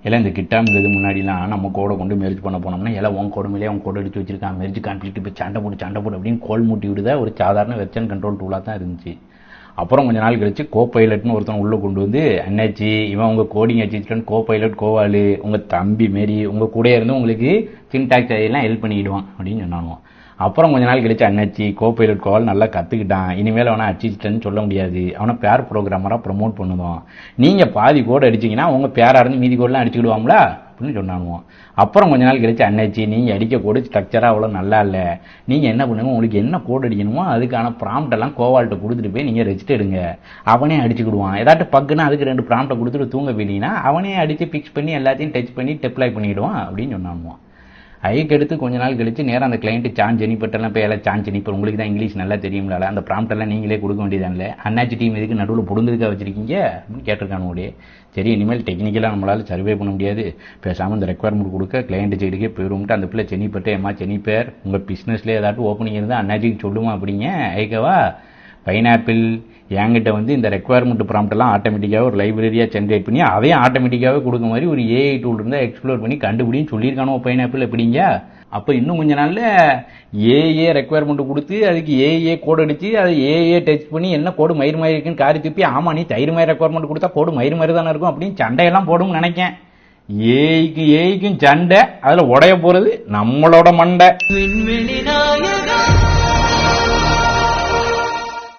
எல்லாம் இந்த கிட்டாம்ங்கிறது முன்னாடிலாம் நம்ம கோடை கொண்டு மெர்ஜ் பண்ண போனோம்னா எல்லாம் உன் கோடு மேலே அவன் கோடை எடுத்து வச்சிருக்கான், மெர்ஜ் கான்ஃபிளிக்ட் இப்போ சண்டை போடு அப்படின்னு கோல் மூட்டி விடுதா ஒரு சாதாரண வெர்ஷன் கண்ட்ரோல் டூலாக தான் இருந்துச்சு. அப்புறம் கொஞ்ச நாள் கழிச்சு கோ பைலட்னு ஒருத்தன் உள்ளே கொண்டு வந்து, அண்ணாச்சி இவன் உங்கள் கோடிங் அசிஸ்டன்ட் கோ பைலட் கோவாலு, உங்கள் தம்பி மாரி உங்கள் கூட இருந்து உங்களுக்கு சின்டாக்ஸ் எல்லாம் ஹெல்ப் பண்ணிக்கிடுவான் அப்படின்னு சொன்னாங்க. அப்புறம் கொஞ்ச நாள் கழிச்சு அண்ணாச்சி கோ பைலட் கோவால் நல்லா கற்றுக்கிட்டான், இனிமேல் அவனை அசிஸ்டன்ட்னு சொல்ல முடியாது, அவனை பேர் ப்ரோக்ராமராக ப்ரமோட் பண்ணுவோம், நீங்கள் பாதி கோடு அடிச்சிங்கன்னா உங்கள் பேராக இருந்து மீதி கோடெலாம் அடிச்சுக்கிடுவாங்களா அப்படின்னு சொன்னாங்க. அப்புறம் கொஞ்ச நாள் கழிச்சு அண்ணாச்சி நீங்கள் அடிக்க கோடு ஸ்ட்ரக்சராக அவ்வளோ நல்லா இல்லை, நீங்கள் என்ன பண்ணுங்க, உங்களுக்கு என்ன கோடு அடிக்கணுமோ அதுக்கான ப்ராம்ப்ட் எல்லாம் கோவால்கிட்ட கொடுத்துட்டு போய் நீங்கள் ரெஜிஸ்ட் எடுங்க, அவனே அடிச்சுக்கிடுவான். ஏதாட்டும் பக்குன்னா அதுக்கு 2 ப்ராம்ப்டை கொடுத்துட்டு தூங்க போயிட்டீங்கன்னா அவனே அடித்து ஃபிக்ஸ் பண்ணி எல்லாத்தையும் டச் பண்ணி டெப்ளாய் பண்ணிவிடுவான் அப்படின்னு சொன்னாங்க. அதுக்கு எடுத்து கொஞ்ச நாள் கழிச்சு நேரம் அந்த கிளைண்ட் சான் ஜெனிப்பட்டெல்லாம் போய் எல்லாம் சான் ஜெனிப்பர் உங்களுக்கு தான் இங்கிலீஷ் நல்லா தெரியும்ல, அந்த ப்ராம்ப்ட் எல்லாம் நீங்களே கொடுக்க வேண்டியதானே, அண்ணாச்சி டீம் எதுக்கு நடுவில் பொடுங்கிறதுக்காக வச்சிருக்கீங்க அப்படின்னு கேட்டிருக்கானுடைய. சரி இனிமேல் டெக்னிக்கலாக நம்மளால் சர்வே பண்ண முடியாது, பேசாமல் இந்த ரெக்குவயர்மெண்ட் கொடுக்க கிளைண்ட் சைடுக்கே போயிடும்ட்டு அந்த பிள்ளை சென்னிப்பட்டு ஏமா சென்னிப்பேர் உங்கள் பிஸ்னஸ்லேயே ஏதாட்டும் ஓப்பனிங் இருந்தால் அண்ணாச்சிக்கு சொல்லுமா அப்படிங்க. ஐக்கவா பைனாப்பிள் என்கிட்ட வந்து இந்த ரெக்குவயர்மெண்ட் ப்ராம்ப்ட் எல்லாம் ஆட்டோமேட்டிக்காக ஒரு லைப்ரரியாக ஜென்ரேட் பண்ணி அதையும் ஆட்டோமேட்டிக்காகவே கொடுக்க மாதிரி ஒரு ஏஐ டூல் இருந்தால் எக்ஸ்ப்ளோர் பண்ணி கண்டுபிடின்னு சொல்லியிருக்கானோ பைனாப்பிள் எப்படிங்க. அப்போ இன்னும் கொஞ்ச நாளில் ஏஏ ரெக்குவயர்மெண்ட் கொடுத்து அதுக்கு ஏஏ கோடு அடித்து அதை ஏஏ டச் பண்ணி என்ன கோடு மயிர் மாதிரி இருக்குன்னு காரி துப்பி ஆமா நீ தயிர் மாதிரி ரெக்குவயர்மெண்ட் கொடுத்தா கோடு மயிர் மாதிரி தானே இருக்கும் அப்படின்னு சண்டையெல்லாம் போடும்னு நினைக்கேன். ஏஐக்கும் சண்டை, அதில் உடைய போகிறது நம்மளோட மண்டை.